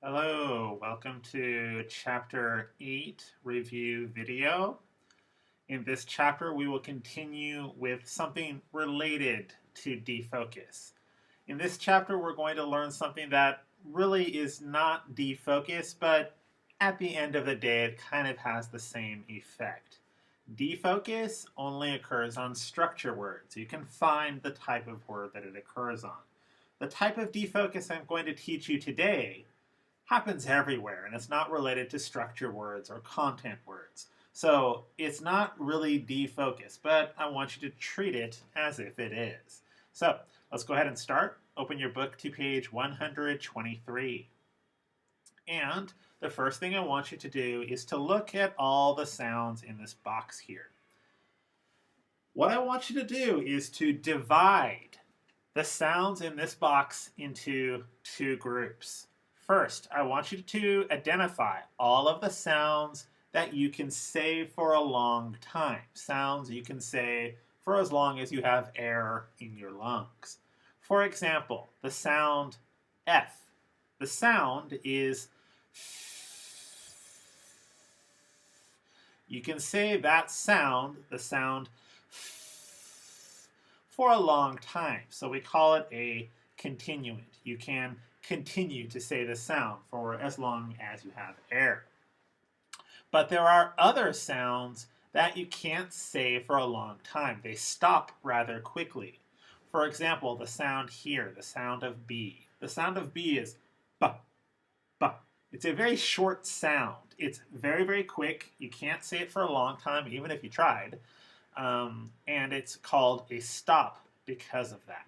Hello, welcome to Chapter 8 review video. In this chapter, we will continue with something related to defocus. In this chapter, we're going to learn something that really is not defocus, but at the end of the day, it kind of has the same effect. Defocus only occurs on structure words. You can find the type of word that it occurs on. The type of defocus I'm going to teach you today happens everywhere, and it's not related to structure words or content words. So it's not really defocus, but I want you to treat it as if it is. So let's go ahead and start. Open your book to page 123. And the first thing I want you to do is to look at all the sounds in this box here. What I want you to do is to divide the sounds in this box into two groups. First, I want you to identify all of the sounds that you can say for a long time. Sounds you can say for as long as you have air in your lungs. For example, the sound F. The sound is you can say that sound, the sound for a long time. So we call it a continuant. You can continue to say the sound for as long as you have air. But there are other sounds that you can't say for a long time. They stop rather quickly. For example, the sound here, the sound of B. The sound of B is ba, ba. It's a very short sound. It's very, very quick. You can't say it for a long time, even if you tried. And it's called a stop because of that.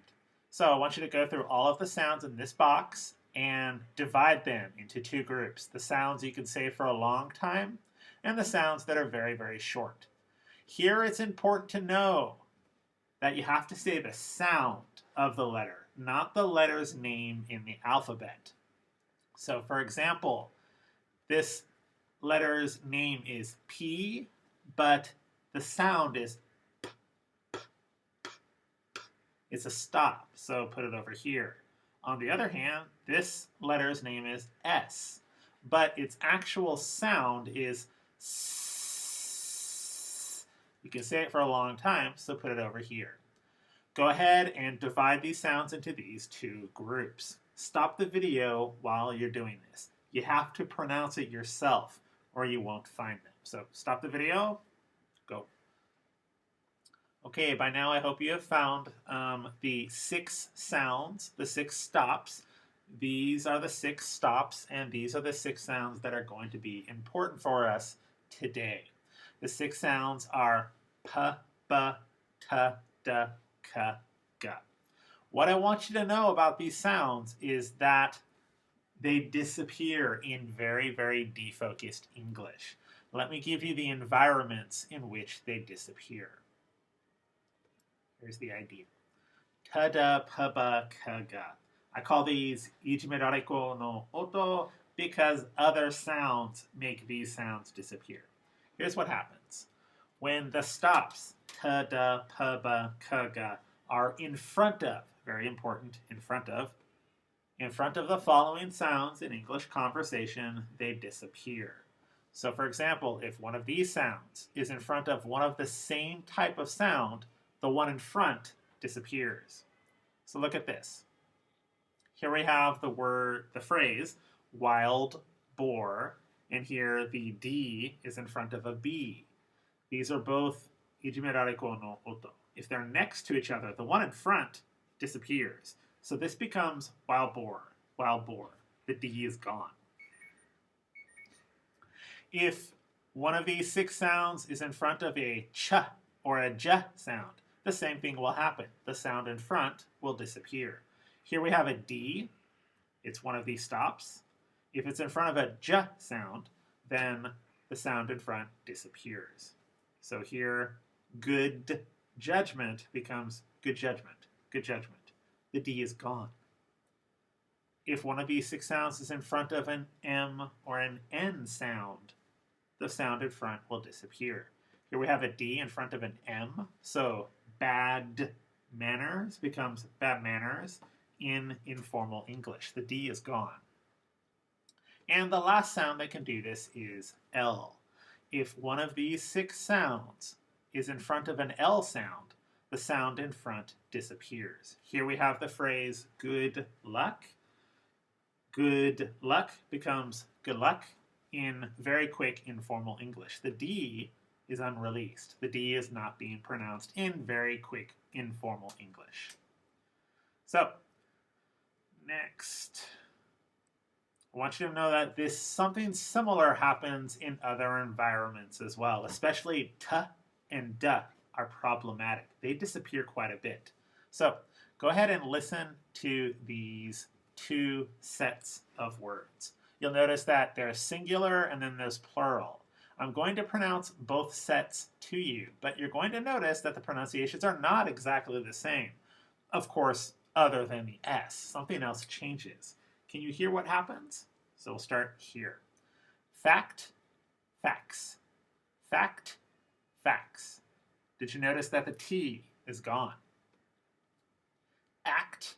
So I want you to go through all of the sounds in this box and divide them into two groups. The sounds you can say for a long time and the sounds that are very, very short. Here it's important to know that you have to say the sound of the letter, not the letter's name in the alphabet. So for example, this letter's name is P, but the sound is P, P, P, P. It's a stop, so put it over here. On the other hand, this letter's name is S, but its actual sound is S. You can say it for a long time, so put it over here. Go ahead and divide these sounds into these two groups. Stop the video while you're doing this. You have to pronounce it yourself or you won't find them. So stop the video, go. Okay, by now I hope you have found the 6 sounds, the 6 stops. These are the 6 stops, and these are the 6 sounds that are going to be important for us today. The 6 sounds are p, b, t, d, k, g. What I want you to know about these sounds is that they disappear in very, very defocused English. Let me give you the environments in which they disappear. Here's the idea. Tada, paba, kaga. I call these苛められっ子の音because other sounds make these sounds disappear. Here's what happens. When the stops, tada, paba, kaga, are in front of, very important, in front of the following sounds in English conversation, they disappear. So for example, if one of these sounds is in front of one of the same type of sound, the one in front disappears. So look at this. Here we have the phrase, wild boar, and here the D is in front of a B. These are both苛められっ子の音. If they're next to each other, the one in front disappears. So this becomes wild boar, wild boar. The D is gone. If one of these 6 sounds is in front of a ch or a j sound, the same thing will happen. The sound in front will disappear. Here we have a D. It's one of these stops. If it's in front of a j sound, then the sound in front disappears. So here, good judgment becomes good judgment, good judgment. The D is gone. If one of these 6 sounds is in front of an M or an N sound, the sound in front will disappear. Here we have a D in front of an M, so bad manners becomes bad manners in informal English. The D is gone. And the last sound that can do this is L. If one of these 6 sounds is in front of an L sound, the sound in front disappears. Here we have the phrase good luck. Good luck becomes good luck in very quick informal English. The D is unreleased. The D is not being pronounced in very quick informal English. So, next, I want you to know that something similar happens in other environments as well, especially t and d are problematic. They disappear quite a bit. So, go ahead and listen to these 2 sets of words. You'll notice that there's singular and then there's plural. I'm going to pronounce both sets to you, but you're going to notice that the pronunciations are not exactly the same. Of course, other than the S. Something else changes. Can you hear what happens? So we'll start here. Fact, facts. Fact, facts. Did you notice that the T is gone? Act,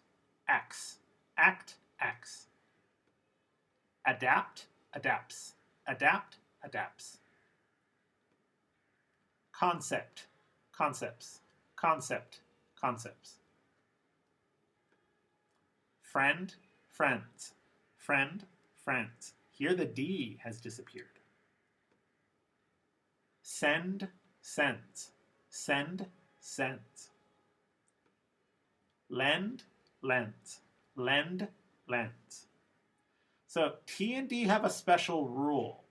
acts. Act, acts. Adapt, adapts. Adapt, adapts. Concept, concepts. Concept, concepts. Friend, friends. Friend, friends. Here the D has disappeared. Send, sends. Send, sends. Lend, lends. Lend, lends. So T and D have a special rule.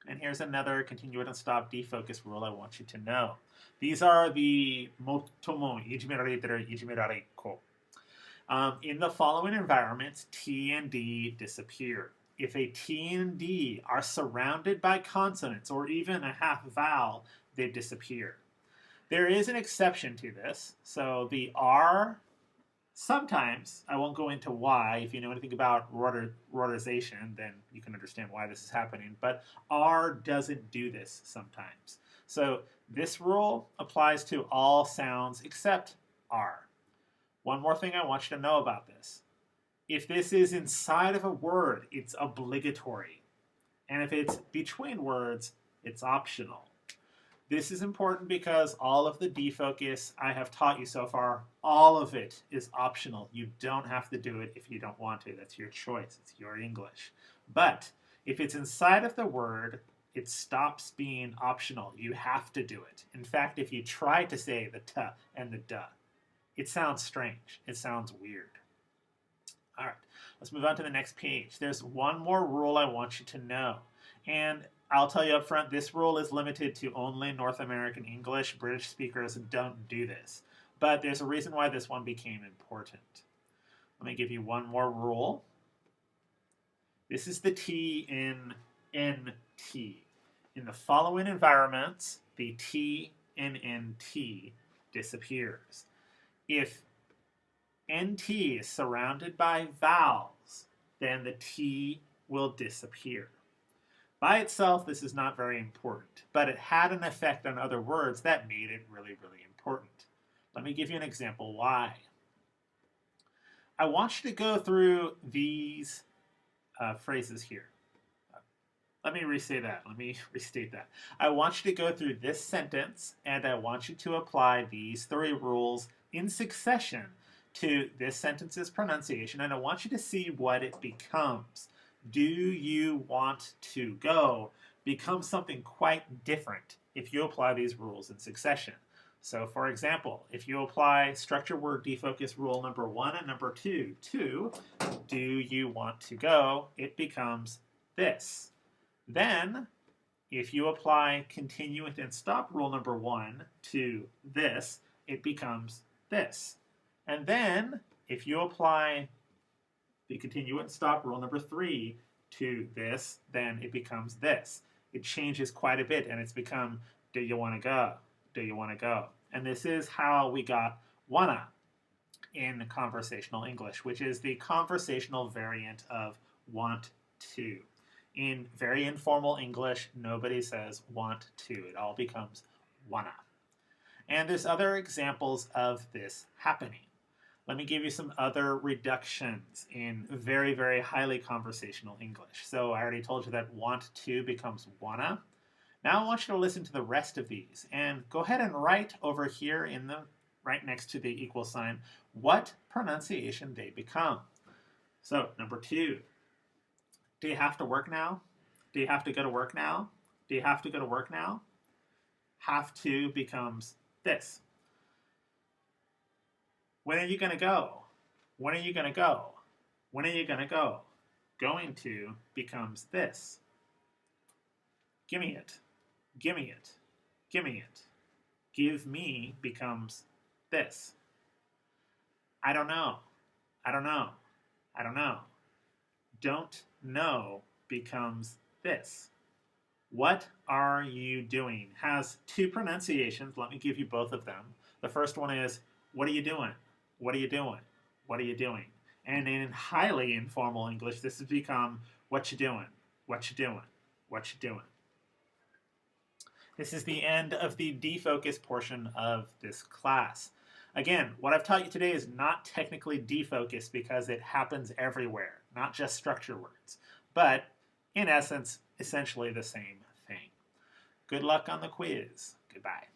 And here's another continuous and stop defocus rule I want you to know. These are the motomo ijimerareteru ijimerareikko. In the following environments, T and D disappear. If a T and D are surrounded by consonants or even a half vowel, they disappear. There is an exception to this. So the R, sometimes, I won't go into why. If you know anything about rotarization, then you can understand why this is happening. But R doesn't do this sometimes. So this rule applies to all sounds except R. One more thing I want you to know about this. If this is inside of a word, it's obligatory. And if it's between words, it's optional. This is important because all of the defocus I have taught you so far, all of it is optional. You don't have to do it if you don't want to. That's your choice. It's your English. But if it's inside of the word, it stops being optional. You have to do it. In fact, if you try to say the t and the duh, it sounds strange. It sounds weird. All right, let's move on to the next page. There's one more rule I want you to know. And I'll tell you up front, this rule is limited to only North American English. British speakers don't do this. But there's a reason why this one became important. Let me give you one more rule. This is the T in NT. In the following environments, the T in NT disappears. If NT is surrounded by vowels, then the T will disappear. By itself, this is not very important, but it had an effect on other words that made it really, really important. Let me give you an example why. I want you to go through these phrases here. Let me restate that. I want you to go through this sentence, and I want you to apply these 3 rules in succession to this sentence's pronunciation, and I want you to see what it becomes. Do you want to go becomes something quite different if you apply these rules in succession. So for example, if you apply structure word defocus rule number 1 and number 2 to do you want to go, it becomes this. Then if you apply continuous and stop rule number 1 to this, it becomes this. And then if you apply the continue and stop rule number 3 to this, then it becomes this. It changes quite a bit, and it's become, do you want to go? Do you want to go? And this is how we got wanna in conversational English, which is the conversational variant of want to. In very informal English, nobody says want to. It all becomes wanna. And there's other examples of this happening. Let me give you some other reductions in very, very highly conversational English. So I already told you that want to becomes wanna. Now I want you to listen to the rest of these and go ahead and write over here in the right next to the equal sign what pronunciation they become. So number 2, do you have to work now? Do you have to go to work now? Do you have to go to work now? Have to becomes this. When are you going to go? When are you going to go? When are you going to go? Going to becomes this. Give me it. Give me it. Give me it. Give me becomes this. I don't know. I don't know. I don't know. Don't know becomes this. What are you doing? Has 2 pronunciations. Let me give you both of them. The first one is, what are you doing? What are you doing? What are you doing? And in highly informal English, this has become, what you doing? What you doing? What you doing? This is the end of the defocus portion of this class. Again, what I've taught you today is not technically defocus because it happens everywhere, not just structure words, but in essence, essentially the same thing. Good luck on the quiz. Goodbye.